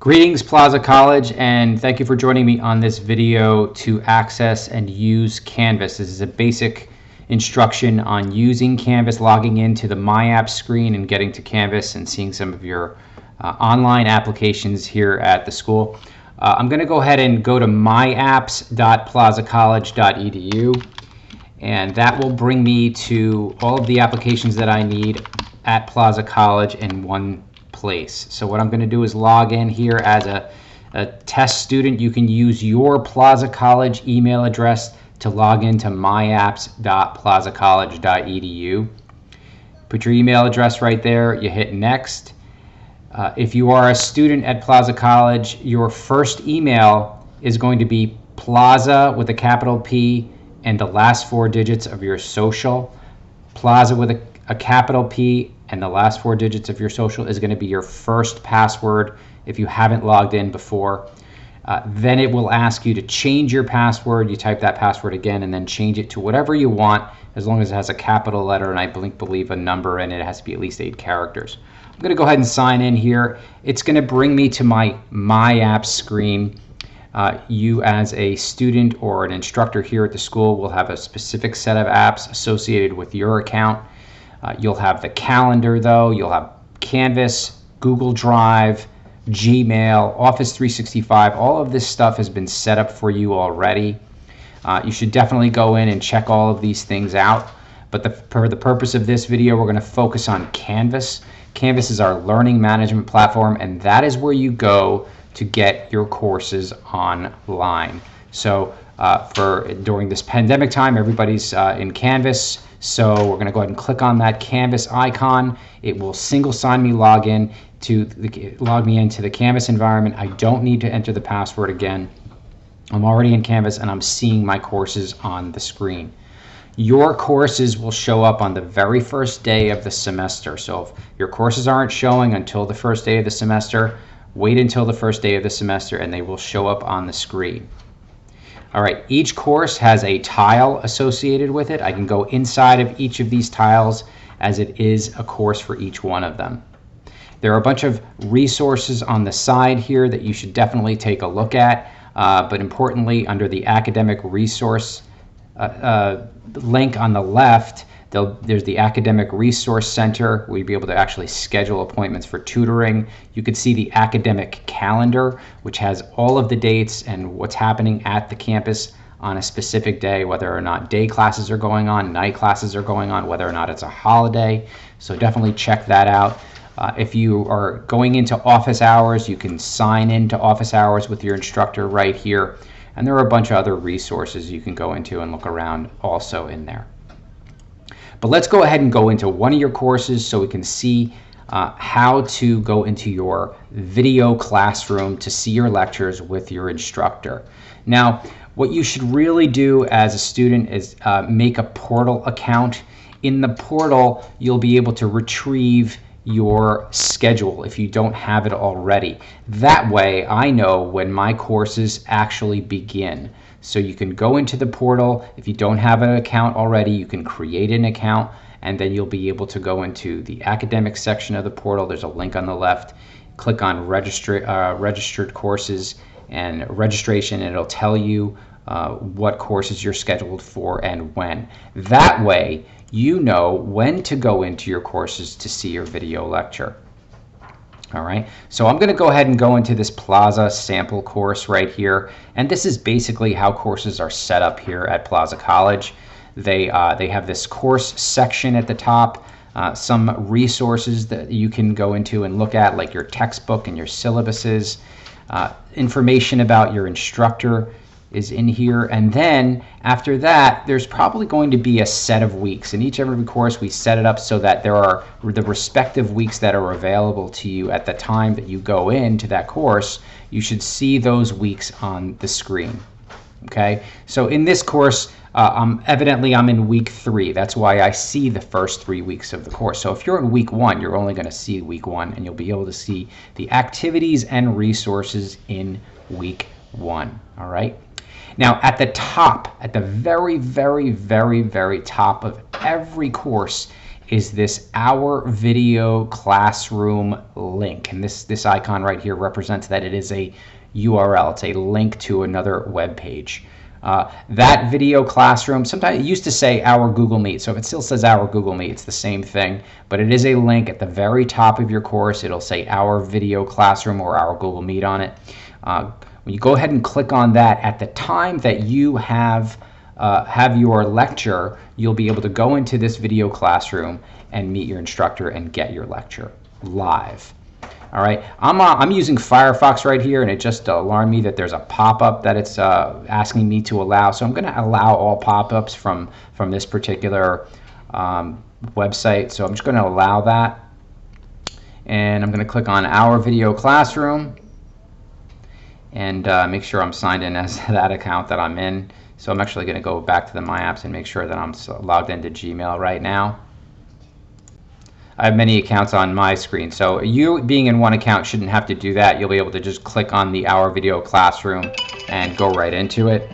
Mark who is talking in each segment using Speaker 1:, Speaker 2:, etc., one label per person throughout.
Speaker 1: Greetings, Plaza College, and thank you for joining me on this video to access and use Canvas. This is a basic instruction on using Canvas, logging into the MyApps screen and getting to Canvas and seeing some of your online applications here at the school. I'm going to go ahead and go to myapps.plazacollege.edu, and that will bring me to all of the applications that I need at Plaza College in one place. So what I'm going to do is log in here as a test student. You can use your Plaza College email address to log into myapps.plazacollege.edu. Put your email address right there. You hit next. If you are a student at Plaza College, your first email is going to be Plaza with a capital P and the last four digits of your social. Plaza with a capital P and the last four digits of your social is going to be your first password if you haven't logged in before. Then it will ask you to change your password. You type that password again and then change it to whatever you want, as long as it has a capital letter and I believe a number in it. It has to be at least 8 characters. I'm going to go ahead and sign in here. It's going to bring me to my MyApps screen. You as a student or an instructor here at the school will have a specific set of apps associated with your account. You'll have the calendar though, you'll have Canvas, Google Drive, Gmail, Office 365. All of this stuff has been set up for you already. You should definitely go in and check all of these things out. But for the purpose of this video, we're going to focus on Canvas. Canvas is our learning management platform, and that is where you go to get your courses online. So during this pandemic time, everybody's in Canvas. So we're going to go ahead and click on that Canvas icon. It will single sign me log me into the Canvas environment. I don't need to enter the password again. I'm already in Canvas and I'm seeing my courses on the screen. Your courses will show up on the very first day of the semester. So if your courses aren't showing until the first day of the semester, wait until the first day of the semester and they will show up on the screen. All right, each course has a tile associated with it. I can go inside of each of these tiles as it is a course for each one of them. There are a bunch of resources on the side here that you should definitely take a look at, but importantly, under the academic resource link on the left, there's the Academic Resource Center where you'll be able to actually schedule appointments for tutoring. You could see the academic calendar, which has all of the dates and what's happening at the campus on a specific day, whether or not day classes are going on, night classes are going on, whether or not it's a holiday. So definitely check that out. If you are going into office hours, you can sign into office hours with your instructor right here. And there are a bunch of other resources you can go into and look around also in there. But let's go ahead and go into one of your courses so we can see how to go into your video classroom to see your lectures with your instructor. Now, what you should really do as a student is make a portal account. In the portal, you'll be able to retrieve your schedule if you don't have it already. That way, I know when my courses actually begin. So you can go into the portal. If you don't have an account already, you can create an account, and then you'll be able to go into the academic section of the portal. There's a link on the left. Click on registered courses and registration, and it'll tell you what courses you're scheduled for and when. That way, you know when to go into your courses to see your video lecture. All right, so I'm going to go ahead and go into this Plaza sample course right here. And this is basically how courses are set up here at Plaza College. They have this course section at the top, some resources that you can go into and look at, like your textbook and your syllabuses. Information about your instructor is in here. And then after that, there's probably going to be a set of weeks. In each and every course, we set it up so that there are the respective weeks that are available to you at the time that you go into that course. You should see those weeks on the screen. Okay, so in this course, evidently I'm in week 3. That's why I see the first 3 weeks of the course. So if you're in week 1, you're only going to see week 1, and you'll be able to see the activities and resources in week 1. All right. Now at the top, at the very, very, very, very top of every course is this Our Video Classroom link. And this icon right here represents that it is a URL. It's a link to another web page. That video classroom, sometimes it used to say Our Google Meet, so if it still says Our Google Meet, it's the same thing, but it is a link at the very top of your course. It'll say Our Video Classroom or Our Google Meet on it. When you go ahead and click on that, at the time that you have your lecture, you'll be able to go into this video classroom and meet your instructor and get your lecture live. All right, I'm using Firefox right here, and it just alarmed me that there's a pop-up that it's asking me to allow. So I'm going to allow all pop-ups from this particular website. So I'm just going to allow that, and I'm going to click on Our Video Classroom and make sure I'm signed in as that account that I'm in. So I'm actually going to go back to the MyApps and make sure that I'm logged into Gmail right now. I have many accounts on my screen, so you being in one account shouldn't have to do that. You'll be able to just click on the Our Video Classroom and go right into it.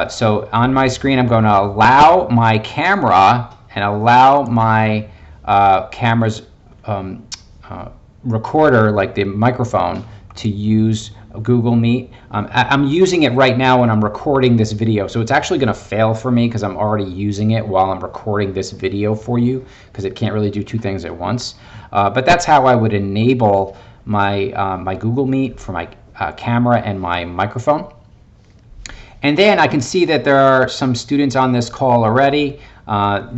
Speaker 1: So on my screen, I'm going to allow my camera and allow my camera's recorder, like the microphone, to use Google Meet. I'm using it right now when I'm recording this video, so it's actually going to fail for me because I'm already using it while I'm recording this video for you, because it can't really do two things at once. But that's how I would enable my my Google Meet for my camera and my microphone. And then I can see that there are some students on this call already.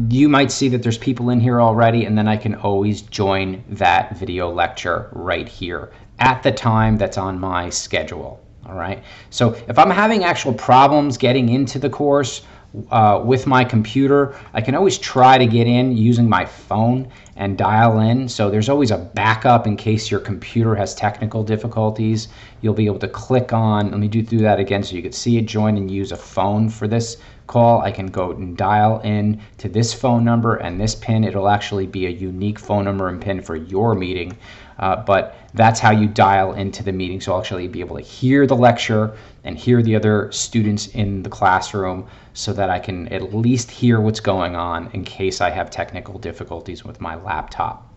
Speaker 1: You might see that there's people in here already, and then I can always join that video lecture right here at the time that's on my schedule. All right, so if I'm having actual problems getting into the course with my computer, I can always try to get in using my phone and dial in. So there's always a backup in case your computer has technical difficulties. You'll be able to click on, let me do that again so you can see it, join and use a phone for this call. I can go and dial in to this phone number and this pin. It'll actually be a unique phone number and pin for your meeting. But that's how you dial into the meeting. So I'll actually be able to hear the lecture and hear the other students in the classroom so that I can at least hear what's going on in case I have technical difficulties with my laptop.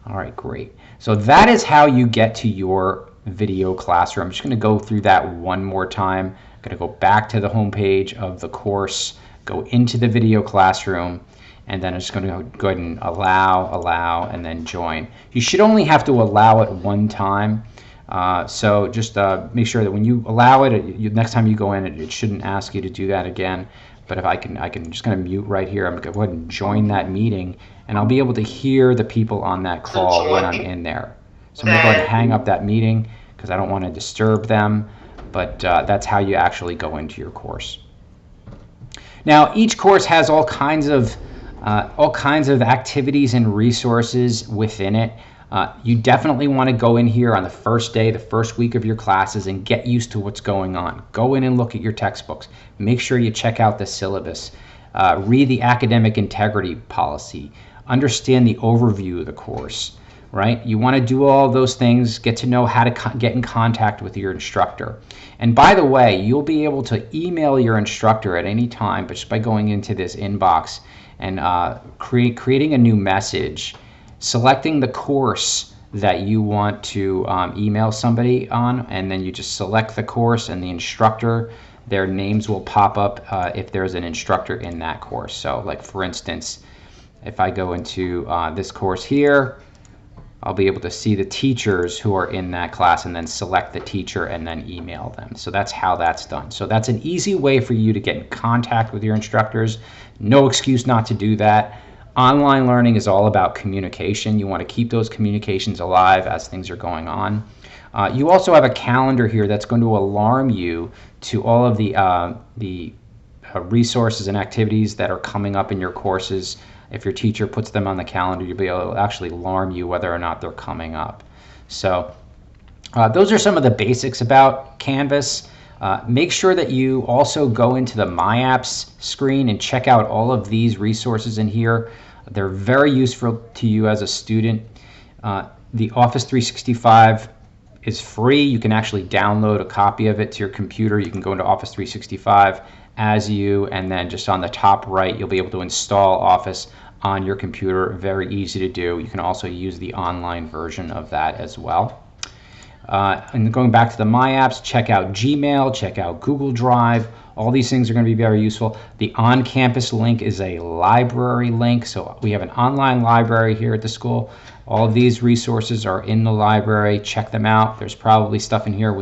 Speaker 1: All right, great. So that is how you get to your video classroom. I'm just going to go through that one more time. I'm going to go back to the home page of the course, go into the video classroom, and then I'm just going to go ahead and allow, and then join. You should only have to allow it one time. So just make sure that when you allow it, next time you go in, it shouldn't ask you to do that again. But if I can just kind of mute right here. I'm going to go ahead and join that meeting, and I'll be able to hear the people on that call when I'm in there. So I'm going to go ahead and hang up that meeting because I don't want to disturb them. But that's how you actually go into your course. Now, each course has all kinds of activities and resources within it. You definitely want to go in here on the first day, the first week of your classes, and get used to what's going on. Go in and look at your textbooks. Make sure you check out the syllabus. Read the academic integrity policy. Understand the overview of the course, right? You want to do all those things, get to know how to get in contact with your instructor. And by the way, you'll be able to email your instructor at any time just by going into this inbox and creating a new message, selecting the course that you want to email somebody on, and then you just select the course and the instructor. Their names will pop up if there's an instructor in that course. So like for instance, if I go into this course here, I'll be able to see the teachers who are in that class and then select the teacher and then email them. So that's how that's done. So that's an easy way for you to get in contact with your instructors. No excuse not to do that. Online learning is all about communication. You want to keep those communications alive as things are going on. You also have a calendar here that's going to alarm you to all of the resources and activities that are coming up in your courses. If your teacher puts them on the calendar, you'll be able to actually alarm you whether or not they're coming up. So those are some of the basics about Canvas. Make sure that you also go into the MyApps screen and check out all of these resources in here. They're very useful to you as a student. The Office 365 is free. You can actually download a copy of it to your computer. You can go into Office 365 as you, and then just on the top right, you'll be able to install Office on your computer. Very easy to do. You can also use the online version of that as well. And going back to the MyApps, check out Gmail, check out Google Drive. All these things are going to be very useful. The on-campus link is a library link. So we have an online library here at the school. All of these resources are in the library. Check them out. There's probably stuff in here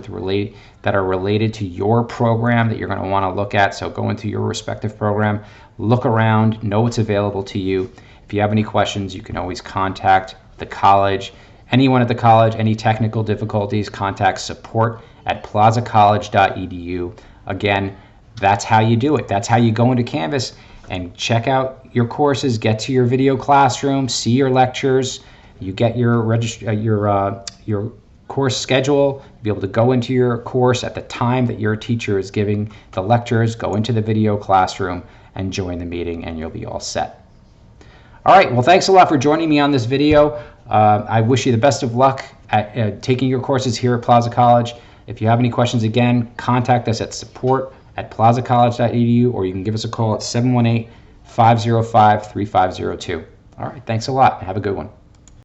Speaker 1: that are related to your program that you're going to want to look at. So go into your respective program, look around, know what's available to you. If you have any questions, you can always contact the college. Anyone at the college, any technical difficulties, contact support@plazacollege.edu. Again, that's how you do it. That's how you go into Canvas and check out your courses, get to your video classroom, see your lectures. You get your course schedule, be able to go into your course at the time that your teacher is giving the lectures, go into the video classroom and join the meeting, and you'll be all set. All right, well, thanks a lot for joining me on this video. I wish you the best of luck at taking your courses here at Plaza College. If you have any questions, again, contact us at support@plazacollege.edu, or you can give us a call at 718-505-3502. All right, thanks a lot. Have a good one.